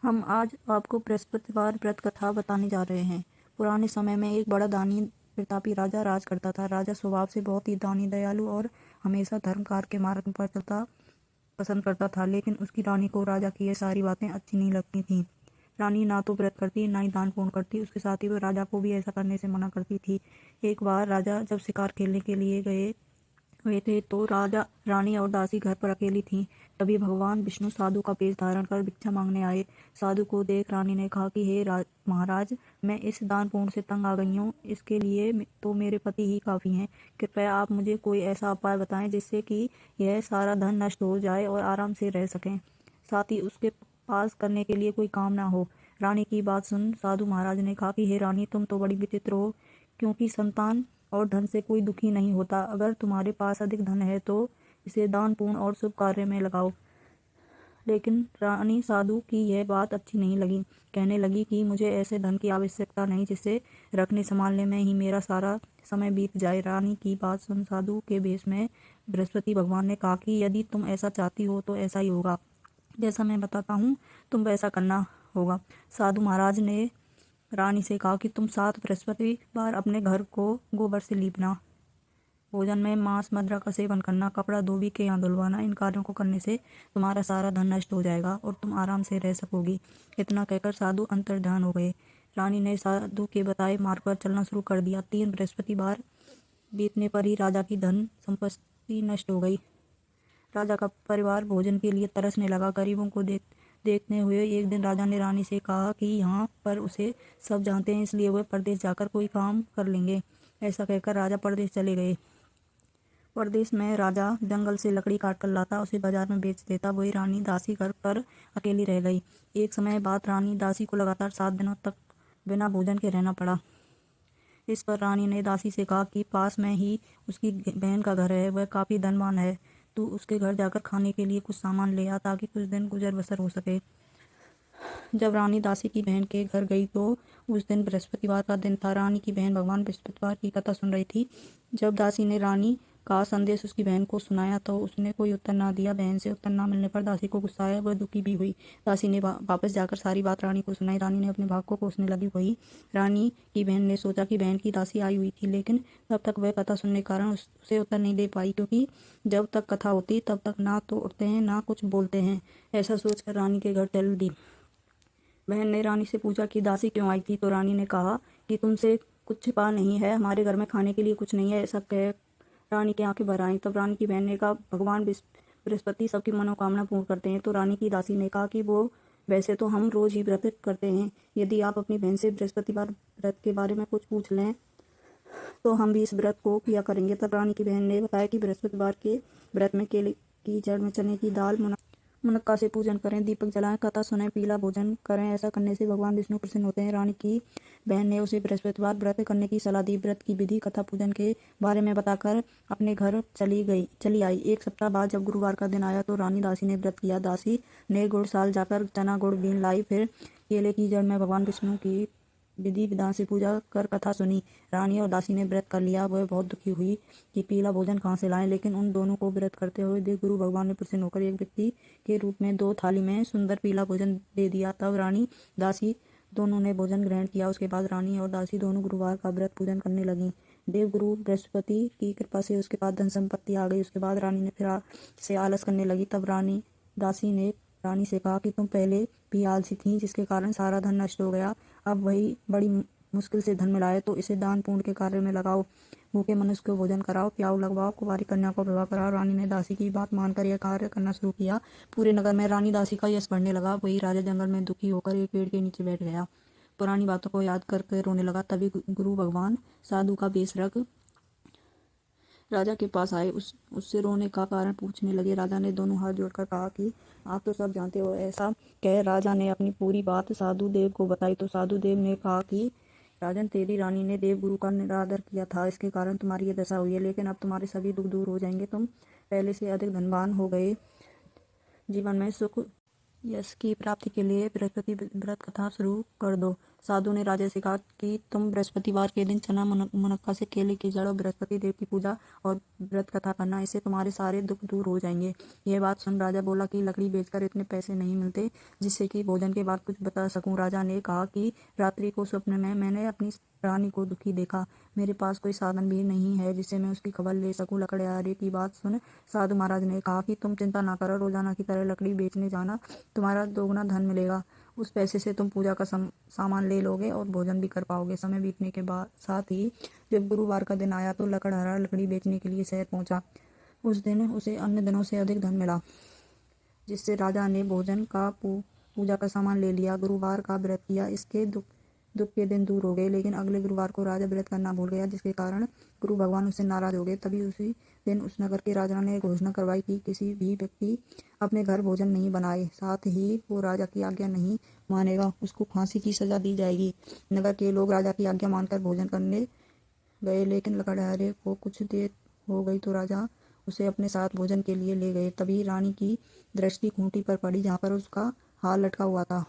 हम आज आपको बृहस्पतिवार व्रत कथा बताने जा रहे हैं। पुराने समय में एक बड़ा दानी प्रतापी राजा राज करता था। राजा स्वभाव से बहुत ही दानी, दयालु और हमेशा धर्म कार्य के मार्ग पर चलता पसंद करता था। लेकिन उसकी रानी को राजा की ये सारी बातें अच्छी नहीं लगती थीं। रानी ना तो व्रत करती, ना ही दान पुण्य करती। उसके साथ ही वो राजा को भी ऐसा करने से मना करती थी। एक बार राजा जब शिकार खेलने के लिए गए हुए थे तो राजा, रानी और दासी घर पर अकेली थीं। तभी भगवान विष्णु साधु का वेश धारण कर भिक्षा मांगने आए। साधु को देख रानी ने कहा कि हे महाराज, मैं इस दान पुण्य से तंग आ गई हूँ। इसके लिए तो मेरे पति ही काफी हैं। कृपया आप मुझे कोई ऐसा उपाय बताएं जिससे कि यह सारा धन नष्ट हो जाए और आराम से रह सकें, साथ ही उसके पास करने के लिए कोई काम ना हो। रानी की बात सुन साधु महाराज ने कहा कि हे रानी, तुम तो बड़ी विचित्र हो, क्योंकि संतान और धन से कोई दुखी नहीं होता। अगर तुम्हारे पास अधिक धन है तो इसे दान पुण्य और शुभ कार्य में लगाओ। लेकिन रानी साधु की यह बात अच्छी नहीं लगी। कहने लगी कि मुझे ऐसे धन की आवश्यकता नहीं जिससे रखने संभालने में ही मेरा सारा समय बीत जाए। रानी की बात सुन साधु के भेष में बृहस्पति भगवान ने कहा कि यदि तुम ऐसा चाहती हो तो ऐसा ही होगा। जैसा मैं बताता हूँ तुम वैसा करना होगा। साधु महाराज ने रानी से कहा कि तुम 7 बृहस्पतिवार अपने घर को गोबर से लीपना, भोजन में मांस मदिरा का सेवन करना, कपड़ा धोबी के यहाँ धुलवाना। इन कार्यों को करने से तुम्हारा सारा धन नष्ट हो जाएगा और तुम आराम से रह सकोगी। इतना कहकर साधु अंतर्ध्यान हो गए। रानी ने साधु के बताए मार्ग पर चलना शुरू कर दिया। 3 बृहस्पतिवार बीतने पर ही राजा की धन संपत्ति नष्ट हो गई। राजा का परिवार भोजन के लिए तरसने लगा। गरीबों को देखते हुए एक दिन राजा ने रानी से कहा कि यहाँ पर उसे सब जानते हैं, इसलिए वह परदेश जाकर कोई काम कर लेंगे। ऐसा कहकर राजा परदेश चले गए। परदेश में राजा जंगल से लकड़ी काट कर लाता, उसे बाजार में बेच देता। वही रानी दासी घर पर अकेली रह गई। एक समय बाद रानी दासी को लगातार 7 दिनों तक बिना भोजन के रहना पड़ा। इस पर रानी ने दासी से कहा कि पास में ही उसकी बहन का घर है, वह काफी धनवान है। तू उसके घर जाकर खाने के लिए कुछ सामान ले आ ताकि कुछ दिन गुजर बसर हो सके। जब रानी दासी की बहन के घर गई तो उस दिन बृहस्पतिवार का दिन था। रानी की बहन भगवान बृहस्पतिवार की कथा सुन रही थी। जब दासी ने रानी का संदेश उसकी बहन को सुनाया तो उसने कोई उत्तर ना दिया। बहन से उत्तर ना मिलने पर दासी को गुस्सा आया, वह दुखी भी हुई। दासी ने वापस जाकर सारी बात रानी को सुनाई। रानी ने अपने भाग को कोसने लगी। वही रानी की बहन ने सोचा कि बहन की दासी आई हुई थी, लेकिन तब तक वह कथा सुनने के कारण उसे उत्तर नहीं दे पाई, क्योंकि जब तक कथा होती तब तक ना तो उठते हैं ना कुछ बोलते हैं। ऐसा सोचकर रानी के घर चल दी। बहन ने रानी से पूछा कि दासी क्यों आई थी, तो रानी ने कहा कि तुमसे कुछ छिपा नहीं है, हमारे घर में खाने के लिए कुछ नहीं है। ऐसा कह रानी की आंखें भर आईं। तब रानी की बहन ने कहा, भगवान बृहस्पति सबकी मनोकामना पूर्ण करते हैं। तो रानी की दासी ने कहा कि वो वैसे तो हम रोज ही व्रत करते हैं, यदि आप अपनी बहन से बृहस्पतिवार व्रत के बारे में कुछ पूछ लें तो हम भी इस व्रत को किया करेंगे। तब रानी की बहन ने बताया कि बृहस्पतिवार के व्रत में केले की जड़ में चने की दाल, मुनक्का से पूजन करें, दीपक जलाएं, कथा सुने, पीला भोजन करें। ऐसा करने से भगवान विष्णु प्रसन्न होते हैं। रानी की बहन ने उसे बृहस्पतिवार व्रत करने की सलाह दी। व्रत की विधि, कथा, पूजन के बारे में बताकर अपने घर चली आई। एक सप्ताह बाद जब गुरुवार का दिन आया तो रानी दासी ने व्रत किया। दासी ने गुड़साल जाकर चना गुड़ बीन लाई, फिर केले की जड़ में भगवान विष्णु की विधि विधान से पूजा कर कथा सुनी। रानी और दासी ने व्रत कर लिया। वह बहुत दुखी हुई कि पीला भोजन कहाँ से लाएं, लेकिन उन दोनों को व्रत करते हुए देख गुरु भगवान ने प्रसन्न होकर एक व्यक्ति के रूप में 2 थाली में सुंदर पीला भोजन दे दिया। तब रानी दासी दोनों ने भोजन ग्रहण किया। उसके बाद रानी और दासी दोनों गुरुवार का व्रत पूजन करने लगी। देवगुरु बृहस्पति की कृपा से उसके पास धन संपत्ति आ गई। उसके बाद रानी ने फिर से आलस करने लगी। तब दासी ने रानी से कहा कि तुम पहले भी आलसी थी, जिसके कारण सारा धन नष्ट हो गया। अब वही बड़ी मुश्किल से धन मिला है तो इसे दान पुण्य के कार्य में लगाओ। भूखे मनुष्य को भोजन कराओ, प्याऊ लगवाओ, कुंवारी कन्या को विवाह कराओ। रानी ने दासी की बात मानकर यह कार्य करना शुरू किया। पूरे नगर में रानी दासी का यश बढ़ने लगा। वही राजा जंगल में दुखी होकर एक पेड़ के नीचे बैठ गया। पुरानी बातों को याद करके रोने लगा। तभी गुरु भगवान साधु का वेश रख राजा के पास आए। उससे रोने का कारण पूछने लगे। राजा ने दोनों हाथ जोड़कर कहा कि आप तो सब जानते हो। ऐसा कह राजा ने अपनी पूरी बात साधु देव को बताई। तो साधु देव ने कहा कि राजन, तेरी रानी ने देव गुरु का निरादर किया था, इसके कारण तुम्हारी ये दशा हुई है, लेकिन अब तुम्हारे सभी दुख दूर हो जाएंगे। तुम पहले से अधिक धनवान हो गए। जीवन में सुख यश की प्राप्ति के लिए बृहस्पति व्रत कथा शुरू कर दो। साधु ने राजा से कहा कि तुम बृहस्पतिवार के दिन चना मुनक्का से केले की जड़ और बृहस्पति देव की पूजा और व्रत कथा करना, इससे तुम्हारे सारे दुख दूर हो जाएंगे। यह बात सुन राजा बोला कि लकड़ी बेचकर इतने पैसे नहीं मिलते जिससे कि भोजन के बाद कुछ बता सकूं। राजा ने कहा कि रात्रि को स्वप्न में मैंने अपनी रानी को दुखी देखा। मेरे पास कोई साधन भी नहीं है जिससे मैं उसकी खबर ले सकूं। लकड़हारे की बात सुन साधु महाराज ने कहा कि तुम चिंता ना करो, रोजाना की तरह लकड़ी बेचने जाना, तुम्हारा दोगुना धन मिलेगा। उस पैसे से तुम पूजा का सामान ले लोगे और भोजन भी कर पाओगे। समय बीतने के बाद साथ ही जब गुरुवार का दिन आया तो लकड़हारा लकड़ी बेचने के लिए शहर पहुंचा। उस दिन उसे अन्य दिनों से अधिक धन मिला, जिससे राजा ने भोजन का पूजा का सामान ले लिया। गुरुवार का व्रत किया, इसके दुख के दिन दूर हो गए। लेकिन अगले गुरुवार को राजा व्रत करना भूल गया, जिसके कारण गुरु भगवान उससे नाराज हो गए। तभी उसी दिन उस नगर के राजा ने घोषणा करवाई कि किसी भी व्यक्ति अपने घर भोजन नहीं बनाए, साथ ही वो राजा की आज्ञा नहीं मानेगा उसको फांसी की सजा दी जाएगी। नगर के लोग राजा की आज्ञा मानकर भोजन करने गए, लेकिन लकड़हारे को कुछ देर हो गई तो राजा उसे अपने साथ भोजन के लिए ले गए। तभी रानी की दृष्टि खूंटी पर पड़ी जहाँ पर उसका हार लटका हुआ था।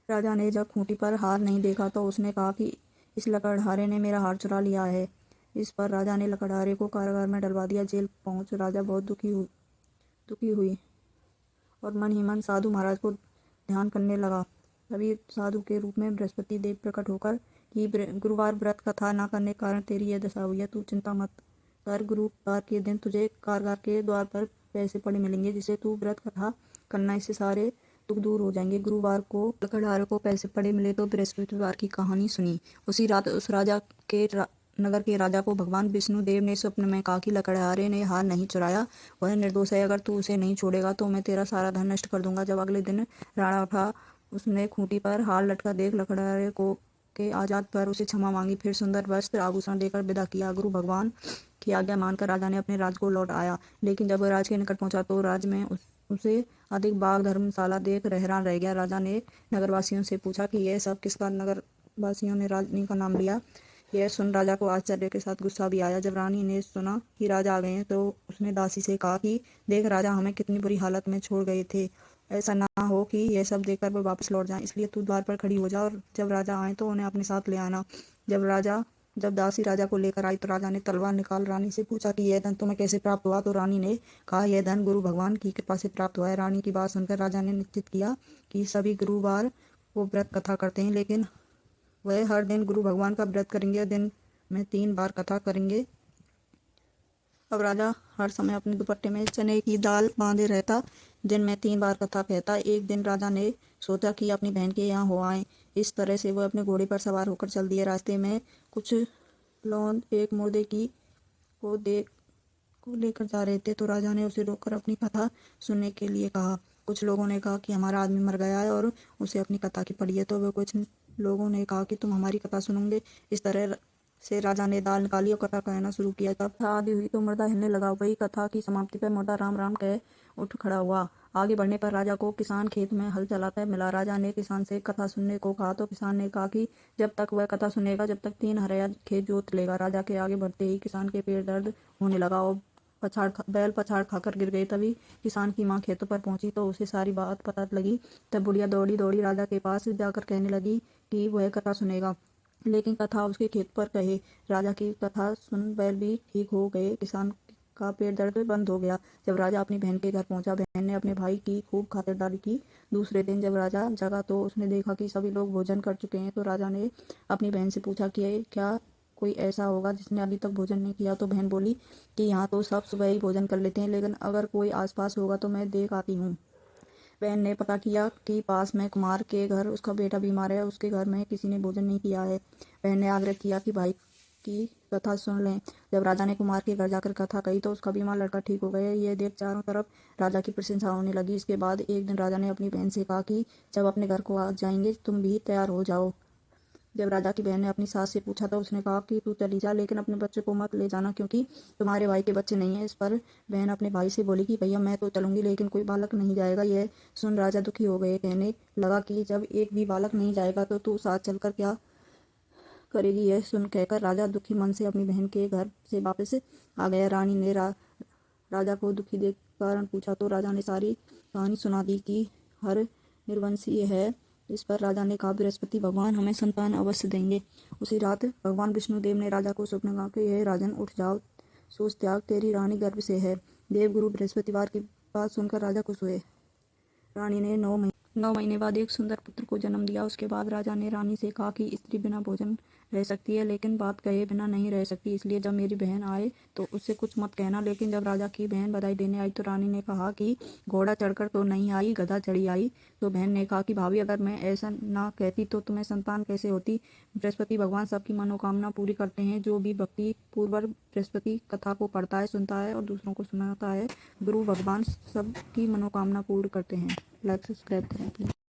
राजा ने जब खूंटी पर हार नहीं देखा तो उसने कहा कि इस लकड़हारे ने मेरा हार चुरा लिया है। इस पर राजा ने लकड़हारे को कारागार में डलवा दिया। जेल पहुंच राजा बहुत दुखी हुई और मन ही मन साधु महाराज को ध्यान करने लगा। तभी साधु के रूप में बृहस्पति देव प्रकट होकर कि गुरुवार व्रत कथा न करने के कारण तेरी यह दशा हुई है। तू चिंता मत कर, गुरुवार के दिन तुझे कारागार के द्वार पर पैसे पड़े मिलेंगे, जिसे तू व्रत कथा करना, इससे सारे दुख दूर हो जाएंगे। गुरुवार को लकड़हारे को पैसे पड़े मिले तो बृहस्पतिवार की कहानी सुनी। उसी रात उस नगर के राजा को भगवान विष्णु देव ने स्वप्न में कहा कि लकड़हारे ने हार नहीं चुराया, वह निर्दोष है। अगर तू उसे नहीं छोड़ेगा तो मैं तेरा सारा धन नष्ट कर दूंगा। जब अगले दिन राणा उठा, उसने खूंटी पर हार लटका देख लकड़हारे को के आजाद पर उसे क्षमा मांगी, फिर सुंदर वस्त्र आभूषण देकर विदा किया। गुरु भगवान की आज्ञा मानकर राजा ने अपने राज को लौट आया। लेकिन जब वह राज के निकट पहुंचा तो राज में उसे अधिक बाग धर्मशाला देख हैरान रह गया। राजा ने नगरवासियों से पूछा कि यह सब किसका। नगरवासियों ने रानी का नाम लिया। यह सुन राजा को आश्चर्य के साथ गुस्सा भी आया। जब रानी ने सुना कि राजा आ गए हैं तो उसने दासी से कहा कि देख राजा हमें कितनी बुरी हालत में छोड़ गए थे, ऐसा ना हो कि यह सब देखकर वो वापस लौट जाएं, इसलिए तू द्वार पर खड़ी हो जा और जब राजा आए तो उन्हें अपने साथ ले आना। जब दासी राजा को लेकर आई तो राजा ने तलवार निकाल रानी से पूछा कि यह धन तुम्हें कैसे प्राप्त हुआ। तो रानी ने कहा यह धन गुरु भगवान की कृपा से प्राप्त हुआ है। रानी की बात सुनकर राजा ने निश्चित किया कि सभी गुरुवार वो व्रत कथा करते हैं, लेकिन वह हर दिन गुरु भगवान का व्रत करेंगे, दिन में 3 बार कथा करेंगे। अब राजा हर समय अपने दुपट्टे में चने की दाल बांधे रहता, दिन में 3 बार कथा कहता। एक दिन राजा ने सोचा कि अपनी बहन के यहाँ हो आए। इस तरह से वह अपने घोड़े पर सवार होकर चल दिए। रास्ते में कुछ लोग एक मुर्दे की को लेकर जा रहे थे तो राजा ने उसे रोककर अपनी कथा सुनने के लिए कहा। कुछ लोगों ने कहा कि हमारा आदमी मर गया है और उसे अपनी कथा की पड़ी है, तो वह कुछ लोगों ने कहा कि तुम हमारी कथा सुनोगे। इस तरह से राजा ने दाल निकाली और कथा कहना शुरू किया। तब कथा आदि हुई तो मुर्दा हिलने लगा। वही कथा की समाप्ति पर मुर्दा राम राम कह उठ खड़ा हुआ। आगे बढ़ने पर राजा को किसान खेत में हल चलाता मिला। राजा ने किसान से कथा सुनने को कहा तो किसान ने कहा कि जब तक वह कथा सुनेगा जब तक 3 हरया खेत जोत लेगा। राजा के आगे बढ़ते ही किसान के पेट दर्द होने लगा और बैल पछाड़ खाकर गिर गए। तभी किसान की माँ खेतों पर पहुंची तो उसे सारी बात पता लगी। तब बुढ़िया दौड़ी दौड़ी राजा के पास जाकर कहने लगी कि वह कथा सुनेगा, लेकिन कथा उसके खेत पर कहे। राजा की कथा सुन बैल भी ठीक हो गए, किसान का पेट दर्द बंद हो गया। जब राजा अपनी बहन के घर पहुंचा, बहन ने अपने भाई की खूब खातिरदारी की। दूसरे दिन जब राजा जगा तो उसने देखा कि सभी लोग भोजन कर चुके हैं। तो राजा ने अपनी बहन से पूछा कि क्या कोई ऐसा होगा जिसने अभी तक भोजन नहीं किया। तो बहन बोली कि यहाँ तो सब सुबह ही भोजन कर लेते हैं, लेकिन अगर कोई आसपास होगा तो मैं देख आती हूँ। बहन ने पता किया कि पास में कुमार के घर उसका बेटा बीमार है, उसके घर में किसी ने भोजन नहीं किया है। बहन ने आग्रह किया कि भाई की कथा सुन लें। जब राजा ने कुमार के घर जाकर कथा कही तो उसका बीमार लड़का ठीक हो गया। यह देख चारों तरफ राजा की प्रशंसा होने लगी। इसके बाद एक दिन राजा ने अपनी बहन से कहा कि जब अपने घर को आ जाएंगे तुम भी तैयार हो जाओ। जब राजा की बहन ने अपनी सास से पूछा तो उसने कहा कि तू चली जा, लेकिन अपने बच्चे को मत ले जाना क्योंकि तुम्हारे भाई के बच्चे नहीं है। इस पर बहन अपने भाई से बोली कि भैया मैं तो चलूंगी, लेकिन कोई बालक नहीं जाएगा। यह सुन राजा दुखी हो गए। कहने लगा कि जब एक भी बालक नहीं जाएगा तो तू साथ चलकर क्या करेगी। यह सुन कहकर राजा दुखी मन से अपनी बहन के घर से वापस आ गया। रानी ने राजा को दुखी देख कारण पूछा तो राजा ने सारी कहानी सुना दी कि हर निर्वंशीय है इस पर राजा ने कहा, बृहस्पति भगवान हमें संतान अवश्य देंगे। उसी रात भगवान विष्णुदेव ने राजा को स्वप्न कहा कि हे राजन, उठ जाओ, सोच त्याग, तेरी रानी गर्भ से है। देवगुरु बृहस्पतिवार की बात सुनकर राजा खुश हुए। रानी ने 9 महीने बाद एक सुंदर पुत्र को जन्म दिया। उसके बाद राजा ने रानी से कहा कि स्त्री बिना भोजन रह सकती है, लेकिन बात कहे बिना नहीं रह सकती, इसलिए जब मेरी बहन आए तो उससे कुछ मत कहना। लेकिन जब राजा की बहन बधाई देने आई तो रानी ने कहा कि घोड़ा चढ़कर तो नहीं आई, गधा चढ़ी आई। तो बहन ने कहा कि भाभी, अगर मैं ऐसा ना कहती तो तुम्हें संतान कैसे होती। बृहस्पति भगवान सबकी मनोकामना पूरी करते हैं। जो भी भक्ति पूर्वक बृहस्पति कथा को पढ़ता है, सुनता है और दूसरों को सुनाता है, गुरु भगवान सबकी मनोकामना पूर्ण करते हैं। लाइक सब्सक्राइब करें प्लीज।